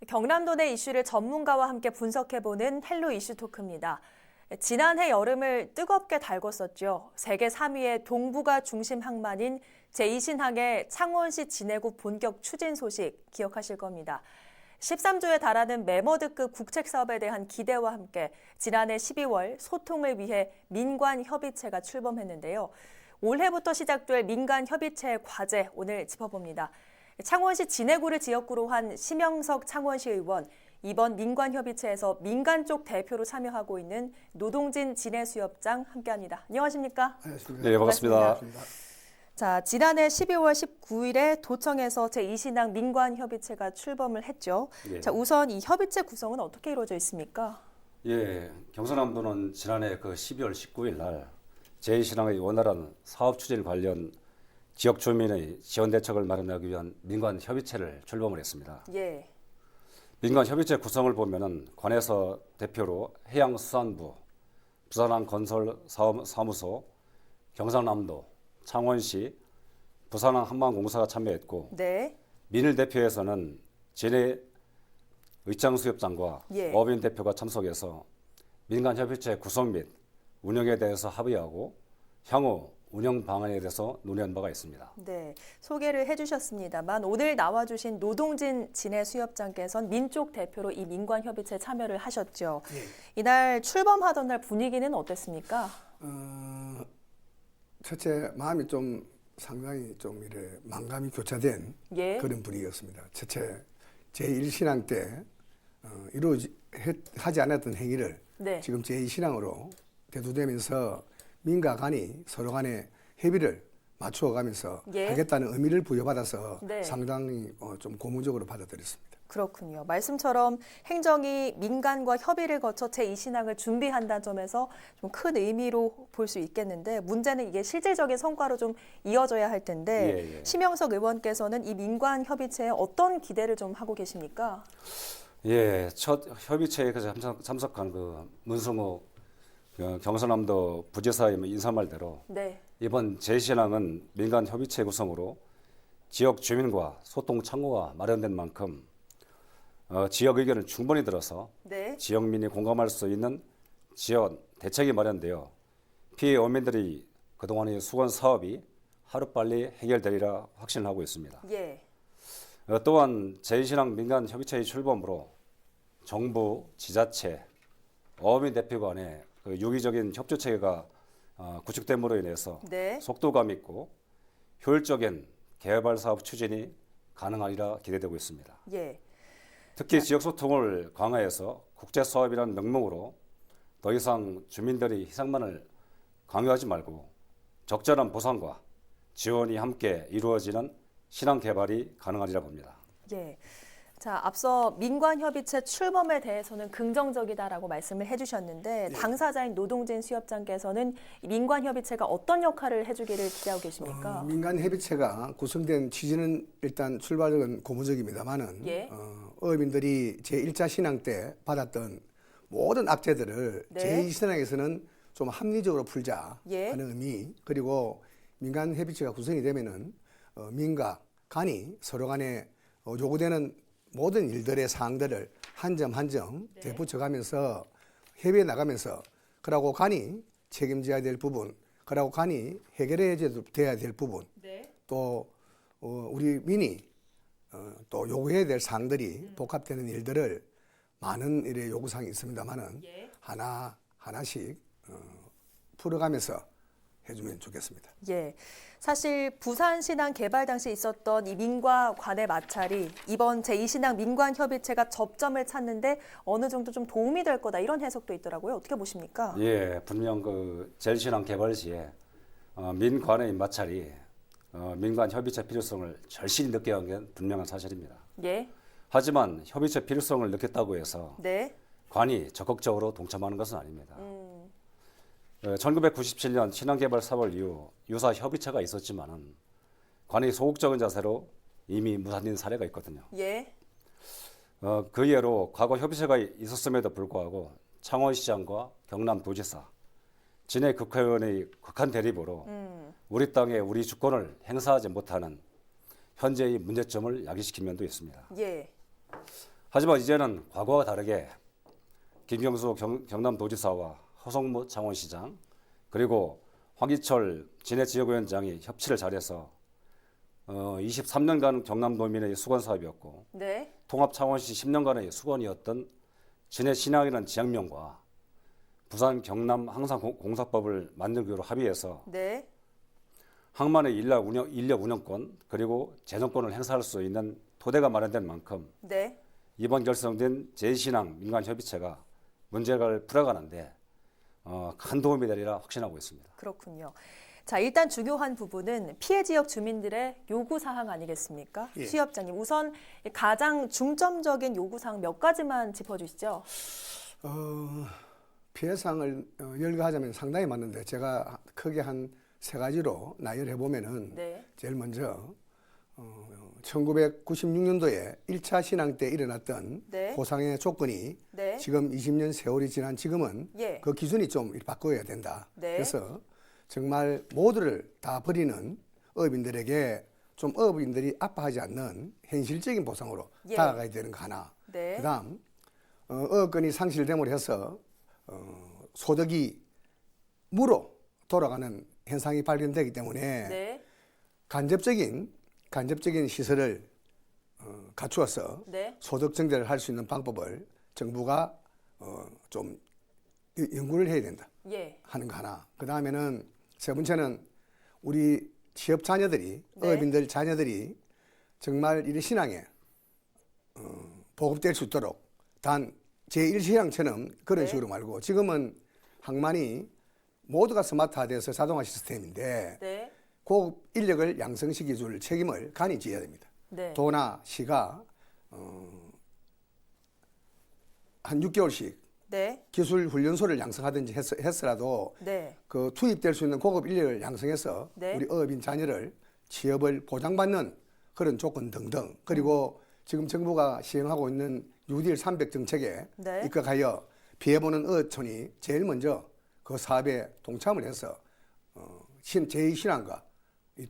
경남도 내 이슈를 전문가와 함께 분석해보는 헬로 이슈 토크입니다. 지난해 여름을 뜨겁게 달궜었죠. 세계 3위의 동북아 중심 항만인 제2신항의 창원시 진해구 본격 추진 소식 기억하실 겁니다. 13조에 달하는 메머드급 국책 사업에 대한 기대와 함께 지난해 12월 소통을 위해 민관협의체가 출범했는데요. 올해부터 시작될 민간협의체의 과제 오늘 짚어봅니다. 창원시 진해구를 지역구로 한 심영석 창원시 의원, 이번 민관협의체에서 민간 쪽 대표로 참여하고 있는 노동진 진해수협장 함께합니다. 안녕하십니까? 안녕하십니까? 네, 반갑습니다. 자, 지난해 12월 19일에 도청에서 제2신항 민관협의체가 출범을 했죠. 예. 자, 우선 이 협의체 구성은 어떻게 이루어져 있습니까? 예, 경서남도는 지난해 12월 19일 날 제2신항의 원활한 사업 추진 관련 지역 주민의 지원 대책을 마련하기 위한 민관 협의체를 출범을 했습니다. 예. 민관 협의체 구성을 보면은 관에서 대표로 해양수산부, 부산항 건설 사무소, 경상남도, 창원시, 부산항 한만공사가 참여했고, 네. 민일 대표에서는 진해 의창수협장과 예. 법인 대표가 참석해서 민간 협의체 구성 및 운영에 대해서 합의하고 향후 운영 방안에 대해서 논의한 바가 있습니다. 네, 소개를 해주셨습니다만 오늘 나와주신 노동진 진해수협장께서는 민쪽 대표로 이 민관협의체에 참여를 하셨죠. 예. 이날 출범하던 날 분위기는 어땠습니까? 첫째 마음이 좀 상당히 좀 이래 만감이 교차된 예. 그런 분위기였습니다. 첫째 제1신앙 때 하지 않았던 행위를 네. 지금 제2신앙으로 대두되면서 민과 간이 서로 간에 협의를 맞추어가면서 예. 하겠다는 의미를 부여받아서 네. 상당히 좀 고무적으로 받아들였습니다. 그렇군요. 말씀처럼 행정이 민간과 협의를 거쳐 제2신앙을 준비한다는 점에서 좀 큰 의미로 볼 수 있겠는데 문제는 이게 실질적인 성과로 좀 이어져야 할 텐데 예. 심영석 의원께서는 이 민관협의체에 어떤 기대를 좀 하고 계십니까? 예, 첫 협의체에 참석한 문승욱 경서남도 부지사의 인사말대로 네. 이번 제2신항은 민간 협의체 구성으로 지역 주민과 소통 창구가 마련된 만큼 지역 의견을 충분히 들어서 네. 지역민이 공감할 수 있는 지원 대책이 마련되어 피해 원민들이 그동안의 수건 사업이 하루빨리 해결되리라 확신하고 있습니다. 예. 또한 제2신항 민간 협의체의 출범으로 정부, 지자체, 어민 대표 간의 유기적인 협조 체계가 구축됨으로 인해서 네. 속도감 있고 효율적인 개발 사업 추진이 가능하리라 기대되고 있습니다. 예. 특히 지역 소통을 강화해서 국제 사업이라는 명목으로 더 이상 주민들의 희생만을 강요하지 말고 적절한 보상과 지원이 함께 이루어지는 신앙 개발이 가능하리라 봅니다. 예. 자, 앞서 민관협의체 출범에 대해서는 긍정적이다라고 말씀을 해주셨는데 당사자인 노동진 수협장께서는 이 민관협의체가 어떤 역할을 해주기를 기대하고 계십니까? 민간협의체가 구성된 취지는 일단 출발은 고무적입니다만은 예. 어민들이 제1차 신앙 때 받았던 모든 악재들을 네. 제2신앙에서는 좀 합리적으로 풀자 예. 하는 의미, 그리고 민간협의체가 구성이 되면은 민과 간이 서로 간에 요구되는 모든 일들의 사항들을 한 점 한 점 네. 대붙여가면서 협의해 나가면서 그러고 간이 책임져야 될 부분, 그러고 간이 해결해야 될 부분, 네. 또 우리 민이 또 요구해야 될 사항들이 복합되는 일들을 많은 일의 요구사항이 있습니다만은 예. 하나씩 풀어가면서 해주면 좋겠습니다. 예. 사실 부산신항 개발 당시 있었던 이 민과 관의 마찰이 이번 제2신항 민관협의체가 접점을 찾는데 어느 정도 좀 도움이 될 거다 이런 해석도 있더라고요. 어떻게 보십니까? 예, 분명 제1신항 개발 시에 민관의 마찰이 민간 협의체 필요성을 절실히 느껴야 한 게 분명한 사실입니다. 예. 하지만 협의체 필요성을 느꼈다고 해서 네. 관이 적극적으로 동참하는 것은 아닙니다. 1997년 신항개발 사업 이후 유사 협의체가 있었지만은 관이 소극적인 자세로 이미 무산된 사례가 있거든요. 예. 그 예로 과거 협의체가 있었음에도 불구하고 창원시장과 경남도지사, 진해 국회의원의 극한 대립으로 우리 땅에 우리 주권을 행사하지 못하는 현재의 문제점을 야기시킨 면도 있습니다. 예. 하지만 이제는 과거와 다르게 김경수 경남도지사와 허성무 창원시장 그리고 황희철 진해지역위원장이 협치를 잘해서 23년간 경남도민의 수건 사업이었고 네. 통합 창원시 10년간의 수건이었던 진해신항이라는 지역명과 부산 경남 항상공사법을 만들기로 합의해서 네. 항만의 인력 운영권 그리고 재정권을 행사할 수 있는 토대가 마련된 만큼 네. 이번 결성된 제2신항 민간협의체가 문제를 풀어가는데 큰 도움이 되리라 확신하고 있습니다. 그렇군요. 자, 일단 중요한 부분은 피해 지역 주민들의 요구 사항 아니겠습니까? 예. 수협장님, 우선 가장 중점적인 요구 사항 몇 가지만 짚어주시죠. 피해 사항을 열거하자면 상당히 많은데 제가 크게 한 세 가지로 나열해 보면은 네. 제일 먼저 1996년도에 1차 신항 때 일어났던 네. 보상의 조건이 네. 지금 20년 세월이 지난 지금은 예. 그 기준이 좀 바꿔야 된다. 네. 그래서 정말 모두를 다 버리는 어업인들에게 좀 어업인들이 아파하지 않는 현실적인 보상으로 예. 다가가야 되는 거 하나. 네. 그다음 어업권이 상실됨으로 해서 소득이 무로 돌아가는 현상이 발견되기 때문에 네. 간접적인 시설을 갖추어서 네. 소득 증대를 할 수 있는 방법을 정부가 좀 연구를 해야 된다 예. 하는 거 하나. 그 다음에는 세 번째는 우리 취업 자녀들이 네. 어업인들 자녀들이 정말 이 신앙에 보급될 수 있도록 단 제1신앙처럼 그런 네. 식으로 말고 지금은 항만이 모두가 스마트화돼서 자동화 시스템인데 네. 고급 인력을 양성시켜 줄 책임을 간이 지어야 됩니다. 네. 도나 시가 한 6개월씩 네. 기술 훈련소를 양성하든지 했으라도 네. 그 투입될 수 있는 고급 인력을 양성해서 네. 우리 어업인 자녀를 취업을 보장받는 그런 조건 등등 그리고 지금 정부가 시행하고 있는 뉴딜 300 정책에 네. 입각하여 피해보는 어촌이 제일 먼저 그 사업에 동참을 해서 제2신앙과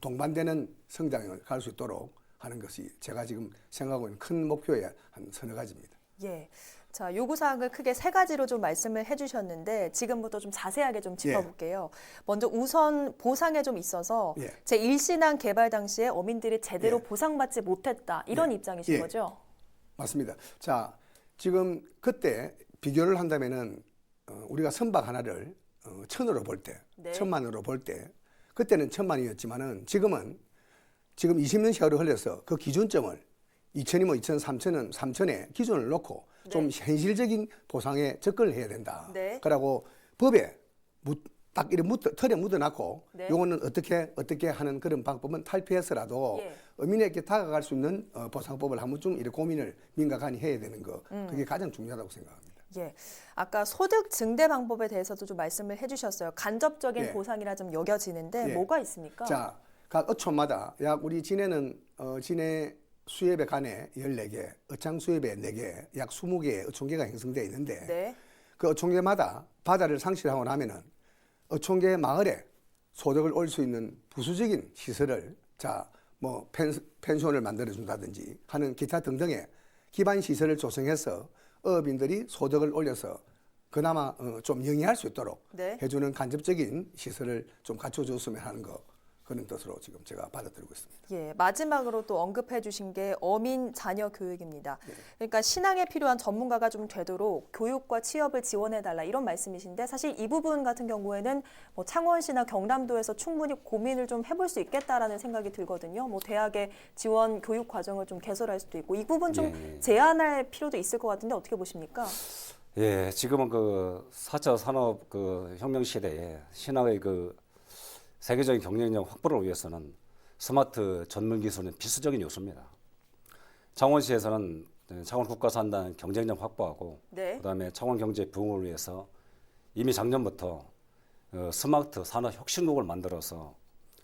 동반되는 성장을 갈 수 있도록 하는 것이 제가 지금 생각하고 있는 큰 목표의 한 서너 가지입니다. 예. 자, 요구 사항을 크게 세 가지로 좀 말씀을 해주셨는데 지금부터 좀 자세하게 좀 짚어볼게요. 먼저 우선 보상에 좀 있어서 예. 제1신항 개발 당시에 어민들이 제대로 예. 보상받지 못했다 이런 입장이신 예. 거죠? 맞습니다. 자, 지금 그때 비교를 한다면은 우리가 선박 하나를 1,000으로 볼 때, 네. 1,000만으로 볼 때, 그때는 1,000만이었지만은 지금 20년 세월이 흘려서 그 기준점을 2,000이면 2,000, 3,000은 3,000의 기준을 놓고 좀 현실적인 보상에 접근을 해야 된다. 네. 그러고 법에 딱 이렇게 틀에 묻어놨고 네. 요거는 어떻게 하는 그런 방법은 탈피해서라도 예. 어민에게 다가갈 수 있는 보상법을 한 번쯤 이렇게 고민을 민간간이 해야 되는 거 그게 가장 중요하다고 생각합니다. 예. 아까 소득 증대 방법에 대해서도 좀 말씀을 해주셨어요. 간접적인 예. 보상이라 좀 여겨지는데 예. 뭐가 있습니까? 자, 각 어촌마다 약 우리 진해는 진해 수협에 간에 14개, 어창 수협에 4개, 약 20개의 어촌계가 형성되어 있는데 네. 그 어촌계마다 바다를 상실하고 나면은 어촌계 마을에 소득을 올 수 있는 부수적인 시설을 뭐 펜션을 만들어 준다든지 하는 기타 등등의 기반 시설을 조성해서 어업인들이 소득을 올려서 그나마 좀 영위할 수 있도록 네. 해주는 간접적인 시설을 좀 갖춰줬으면 하는 거 그런 뜻으로 지금 제가 받아들이고 있습니다. 예, 마지막으로 또 언급해 주신 게 어민 자녀 교육입니다. 그러니까 신앙에 필요한 전문가가 좀 되도록 교육과 취업을 지원해 달라 이런 말씀이신데 사실 이 부분 같은 경우에는 뭐 창원시나 경남도에서 충분히 고민을 좀 해볼 수 있겠다라는 생각이 들거든요. 뭐 대학의 지원 교육 과정을 좀 개설할 수도 있고 이 부분 좀 제한할 필요도 있을 것 같은데 어떻게 보십니까? 예, 지금은 그 4차 산업 그 혁명 시대에 신학의 그 세계적인 경쟁력 확보를 위해서는 스마트 전문 기술은 필수적인 요소입니다. 창원시에서는 창원 국가산단 경쟁력 확보하고 네. 그다음에 창원 경제 부흥을 위해서 이미 작년부터 스마트 산업 혁신국을 만들어서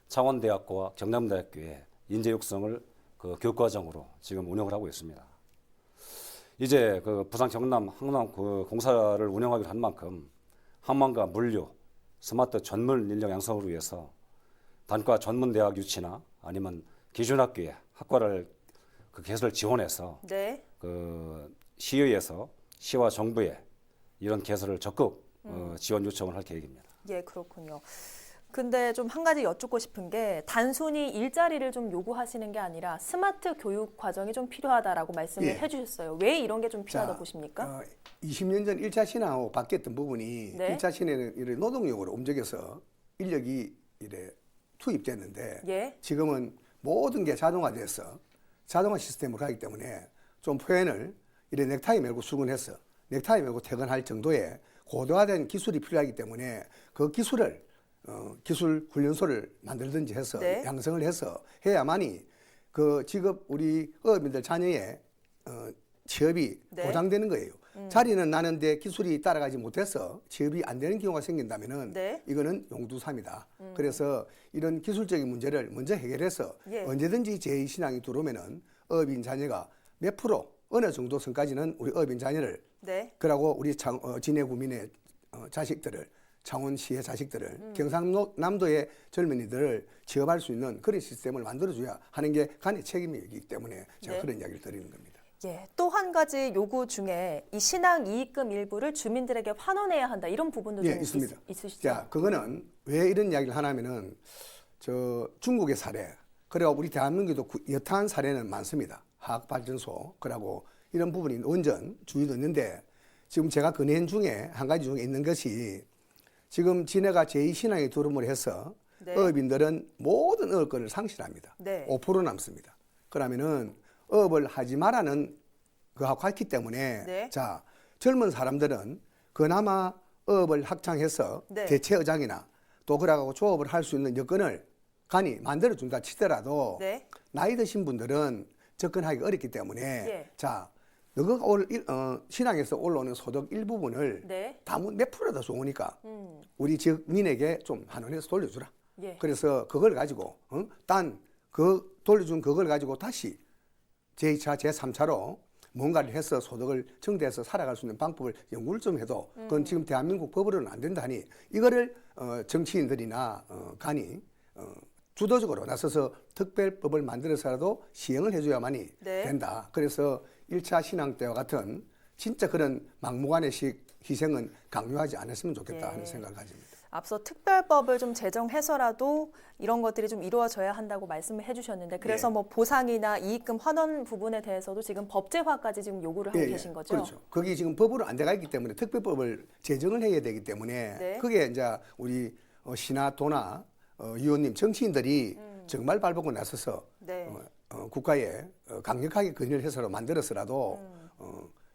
창원대학교와 경남대학교의 인재 육성을 그 교육과정으로 지금 운영을 하고 있습니다. 이제 그 부산 경남 항남 그 공사를 운영하기로 한 만큼 항만과 물류 스마트 전문 인력 양성을 위해서 단과 전문 대학 유치나 아니면 기준학교에 학과를 그 개설 지원해서 네. 그 시의회에서 시와 정부에 이런 개설을 적극 지원 요청을 할 계획입니다. 예, 그렇군요. 근데 좀 한 가지 여쭙고 싶은 게 단순히 일자리를 좀 요구하시는 게 아니라 스마트 교육 과정이 좀 필요하다라고 말씀을 예. 해주셨어요. 왜 이런 게 좀 필요하다고 자, 보십니까? 20년 전 1차 신앙하고 바뀌었던 부분이 네. 1차 신앙은 이래 노동력으로 움직여서 인력이 이래 투입됐는데 예. 지금은 모든 게 자동화돼서 자동화 시스템으로 가기 때문에 좀 표현을 이래 넥타이 메고 출근해서 넥타이 메고 퇴근할 정도의 고도화된 기술이 필요하기 때문에 그 기술을 기술 훈련소를 만들든지 해서 네. 양성을 해서 해야만이 그 직업 우리 어민들 자녀의 취업이 네. 보장되는 거예요. 자리는 나는데 기술이 따라가지 못해서 취업이 안 되는 경우가 생긴다면은 네. 이거는 용두삼이다. 그래서 이런 기술적인 문제를 먼저 해결해서 예. 언제든지 제2신앙이 들어오면은 어민 자녀가 몇 프로 어느 정도 선까지는 우리 어민 자녀를 네. 그러고 우리 진해 구민의 자식들을 창원시의 자식들을 경상남도의 젊은이들을 취업할 수 있는 그런 시스템을 만들어줘야 하는 게 간의 책임이기 때문에 제가 네. 그런 이야기를 드리는 겁니다. 예, 또 한 가지 요구 중에 이 신앙 이익금 일부를 주민들에게 환원해야 한다 이런 부분도 예, 좀 있습니다. 있으시죠? 자, 그거는 왜 이런 이야기를 하냐면은 저 중국의 사례, 그리고 우리 대한민국에도 여타한 사례는 많습니다. 화학발전소, 그러고 이런 부분이 원전 주위도 있는데 지금 제가 건의한 중에 한 가지 중에 있는 것이 지금 진해가 제2신앙에 들어옴을 해서 네. 어업인들은 모든 어업권을 상실합니다. 네. 5% 남습니다. 그러면은 어업을 하지 말라는 그하고 같기 때문에 네. 자 젊은 사람들은 그나마 어업을 확장해서 네. 대체의장이나 또 그러고 조업을 할 수 있는 여건을 간이 만들어준다 치더라도 네. 나이 드신 분들은 접근하기 어렵기 때문에 예. 자 너가 신앙에서 올라오는 소득 일부분을 네. 몇 프로다 좋으니까 우리 지역민에게 좀 환원해서 돌려주라. 예. 그래서 그걸 가지고 딴 그 돌려준 그걸 가지고 다시 제2차, 제3차로 뭔가를 해서 소득을 증대해서 살아갈 수 있는 방법을 연구를 좀 해도 그건 지금 대한민국 법으로는 안 된다니 이거를 정치인들이나 간이 주도적으로 나서서 특별법을 만들어서라도 시행을 해줘야만이 네. 된다. 그래서 1차 신앙 때와 같은 진짜 그런 막무가내식 희생은 강요하지 않았으면 좋겠다 하는 예. 생각을 가집니다. 앞서 특별법을 좀 제정해서라도 이런 것들이 좀 이루어져야 한다고 말씀을 해주셨는데 그래서 예. 뭐 보상이나 이익금 환원 부분에 대해서도 지금 법제화까지 지금 요구를 하고 계신 거죠? 그렇죠. 거기 지금 법으로 안 돼가 있기 때문에 특별법을 제정을 해야 되기 때문에 네. 그게 이제 우리 시나 도나 의원님 정치인들이 정말 발벗고 나서서 네. 국가에 강력하게 건의를 해서 만들어서라도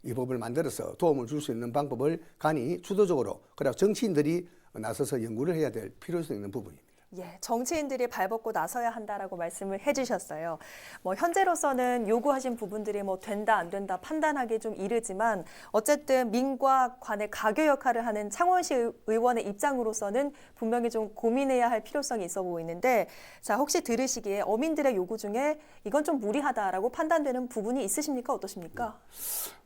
이 법을 만들어서 도움을 줄 수 있는 방법을 간이 주도적으로 그리고 정치인들이 나서서 연구를 해야 될 필요성이 있는 부분입니다. 예, 정치인들이 발벗고 나서야 한다라고 말씀을 해주셨어요. 뭐 현재로서는 요구하신 부분들이 뭐 된다 안 된다 판단하기 좀 이르지만 어쨌든 민과 관의 가교 역할을 하는 창원시 의원의 입장으로서는 분명히 좀 고민해야 할 필요성이 있어 보이는데 자 혹시 들으시기에 어민들의 요구 중에 이건 좀 무리하다라고 판단되는 부분이 있으십니까 어떠십니까?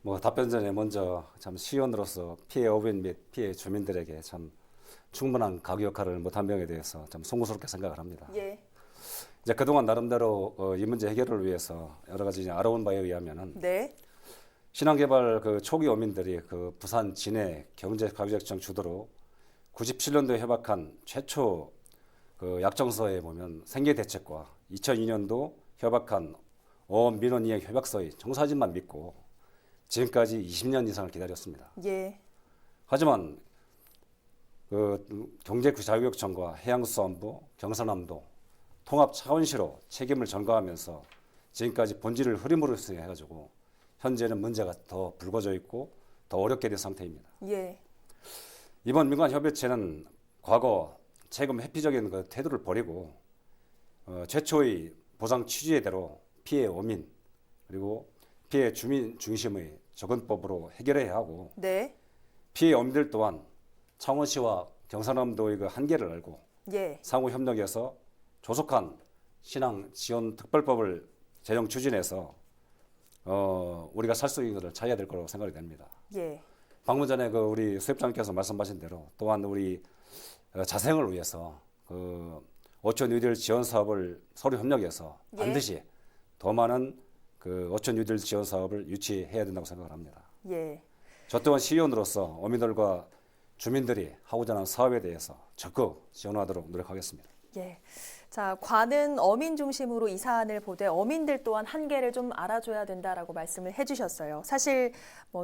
뭐 답변 전에 먼저 참 시의원으로서 피해 어민 및 피해 주민들에게 참 충분한 가교 역할을 못한 점에 대해서 좀 송구스럽게 생각을 합니다. 예, 이제 그동안 나름대로 이 문제 해결을 위해서 여러 가지 알아온 바에 의하면은 네, 신앙개발 그 초기 어민들이 그 부산 진해 경제가교작청 주도로 97년도에 협약한 최초 그 약정서에 보면 생계대책과 2002년도 협약한 어업 민원 이행 협약서의 정사진만 믿고 지금까지 20년 이상을 기다렸습니다. 예, 하지만 그 경제자유구역청과 해양수산부, 경상남도 통합 차원시로 책임을 전가하면서 지금까지 본질을 흐리무리스 해가지고 현재는 문제가 더 불거져 있고 더 어렵게 된 상태입니다. 예, 이번 민관협의체는 과거 세금 회피적인 그 태도를 버리고 최초의 보상 취지대로 피해 어민 그리고 피해 주민 중심의 접근법으로 해결해야 하고 네, 피해 어민들 또한 창원시와 경상남도의 그 한계를 알고 예, 상호 협력해서 조속한 신앙 지원 특별법을 제정 추진해서 우리가 살 수 있는 것을 찾아야 될 거라고 생각이 됩니다. 예, 방금 전에 그 우리 수협장님께서 말씀하신 대로 또한 우리 자생을 위해서 그 어촌 뉴딜 지원 사업을 서로 협력해서 예. 반드시 더 많은 그 어촌 뉴딜 지원 사업을 유치해야 된다고 생각을 합니다. 예. 저 또한 시의원으로서 어민들과 주민들이 하고자 하는 사업에 대해서 적극 지원하도록 노력하겠습니다. 예. 자, 관은 어민 중심으로 이 사안을 보되 어민들 또한 한계를 좀 알아줘야 된다라고 말씀을 해주셨어요. 사실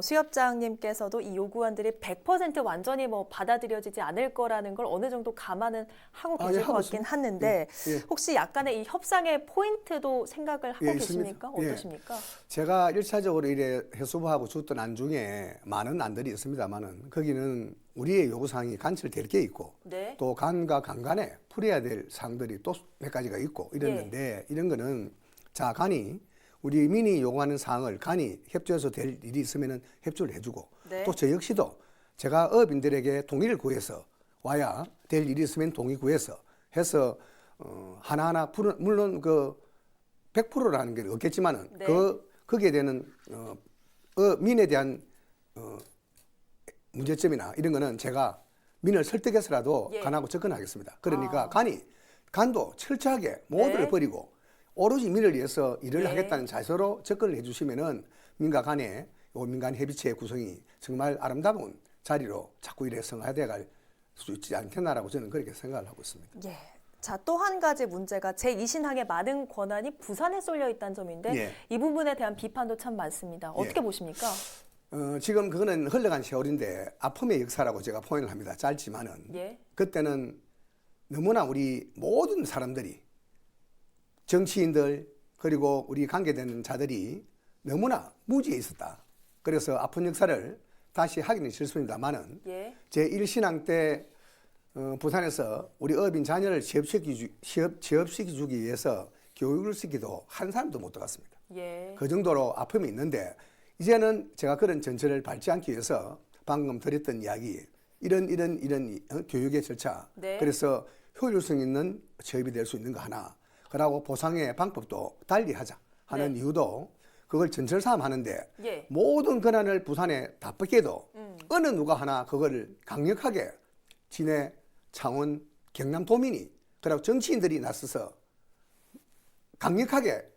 수협장님께서도 이 요구안들이 100% 완전히 받아들여지지 않을 거라는 걸 어느 정도 감안은 하고 계실 것 같긴 하는데 예. 혹시 약간의 이 협상의 포인트도 생각을 하고 예, 계십니까? 있습니다. 예. 어떠십니까? 제가 1차적으로 이래 해수부하고 줬던 안 중에 많은 안들이 있습니다만은 거기는 우리의 요구사항이 간철될 게 있고 네. 또 간과 간 간에 풀어야 될 사항들이 또 몇 가지가 있고 이랬는데 이런 거는 자 간이 우리 민이 요구하는 사항을 간이 협조해서 될 일이 있으면은 협조를 해주고 네. 또 저 역시도 제가 어민들에게 동의를 구해서 와야 될 일이 있으면 동의 구해서 해서 하나하나 물론 그 100%라는 게 없겠지만은 네. 거기에 대한 민에 대한 문제점이나 이런 거는 제가 민을 설득해서라도 예. 간하고 접근하겠습니다. 그러니까 간도 철저하게 모두를 네. 버리고 오로지 민을 위해서 일을 네. 하겠다는 자세로 접근을 해주시면은 민과 간의 요 민간 협의체의 구성이 정말 아름다운 자리로 자꾸 이래 성화돼 갈 수 있지 않겠나라고 저는 그렇게 생각을 하고 있습니다. 예. 자, 또 한 가지 문제가 제2신항의 많은 권한이 부산에 쏠려 있다는 점인데 예. 이 부분에 대한 비판도 참 많습니다. 어떻게 보십니까? 지금 그거는 흘러간 세월인데 아픔의 역사라고 제가 표현을 합니다. 짧지만은 예. 그때는 너무나 우리 모든 사람들이 정치인들 그리고 우리 관계되는 자들이 너무나 무지에 있었다. 그래서 아픈 역사를 다시 하기는 싫습니다만은 예. 제1신항 때 부산에서 우리 어민 자녀를 취업시키주기 위해서 교육을 시키도 한 사람도 못 들어갔습니다. 예. 그 정도로 아픔이 있는데 이제는 제가 그런 전철을 밟지 않기 위해서 방금 드렸던 이야기 이런 교육의 절차 네. 그래서 효율성 있는 취업이 될 수 있는 거 하나 그러고 보상의 방법도 달리 하자 하는 네. 이유도 그걸 전철 사업 하는데 예. 모든 권한을 부산에 다 뺏겨도 어느 누가 하나 그걸 강력하게 진해, 창원, 경남 도민이 그리고 정치인들이 나서서 강력하게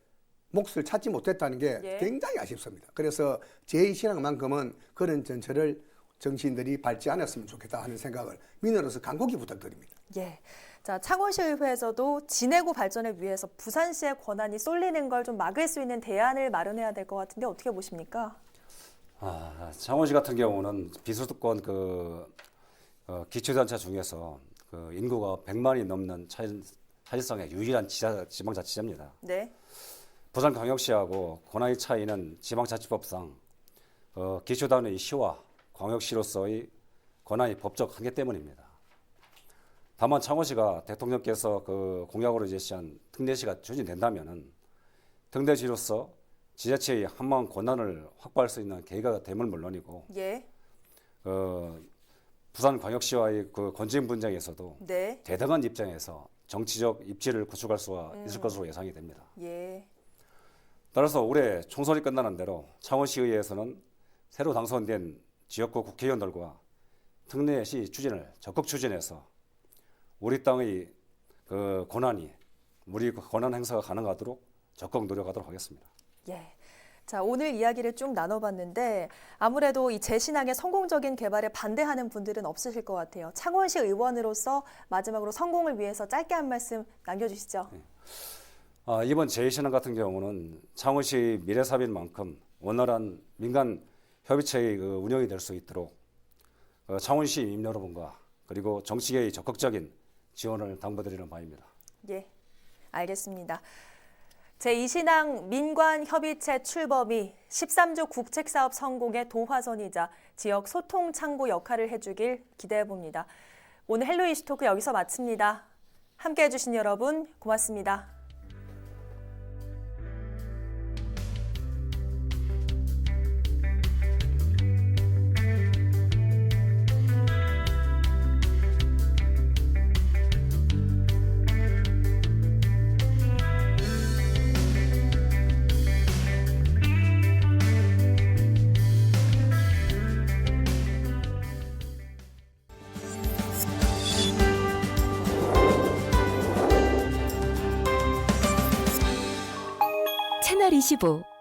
몫을 찾지 못했다는 게 예. 굉장히 아쉽습니다. 그래서 제2신앙만큼은 그런 전철을 정치인들이 밟지 않았으면 좋겠다 하는 생각을 민으로서 간곡히 부탁드립니다. 예. 자, 창원시의회에서도 진해구 발전을 위해서 부산시의 권한이 쏠리는 걸 좀 막을 수 있는 대안을 마련해야 될 것 같은데 어떻게 보십니까? 창원시 같은 경우는 비수도권 기초단체 중에서 인구가 100만이 넘는 차지성의 유일한 지방자치제입니다. 네. 부산광역시하고 권한의 차이는 지방자치법상 기초단위 시와 광역시로서의 권한이 법적 한계 때문입니다. 다만 창원시가 대통령께서 공약으로 제시한 특례시가 추진된다면은 특례시로서 지자체의 한마음 권한을 확보할 수 있는 계기가 됨은 물론이고 예. 부산광역시와의 권진 분쟁에서도 네. 대등한 입장에서 정치적 입지를 구축할 수가 있을 것으로 예상이 됩니다. 예. 따라서 올해 총선이 끝나는 대로 창원시의회에서는 새로 당선된 지역구 국회의원들과 특례시 추진을 적극 추진해서 우리 땅의 권한이 우리 권한 행사가 가능하도록 적극 노력하도록 하겠습니다. 예. 자, 오늘 이야기를 쭉 나눠봤는데 아무래도 이 재신항의 성공적인 개발에 반대하는 분들은 없으실 것 같아요. 창원시 의원으로서 마지막으로 성공을 위해서 짧게 한 말씀 남겨주시죠. 이번 제2신항 같은 경우는 창원시 미래사업인 만큼 원활한 민간 협의체의 운영이 될 수 있도록 창원시 민 여러분과 그리고 정치계의 적극적인 지원을 당부드리는 바입니다. 예, 알겠습니다. 제2신항 민관협의체 출범이 13조 국책사업 성공의 도화선이자 지역 소통 창구 역할을 해주길 기대해봅니다. 오늘 헬로 이슈토크 여기서 마칩니다. 함께해 주신 여러분 고맙습니다. 채널25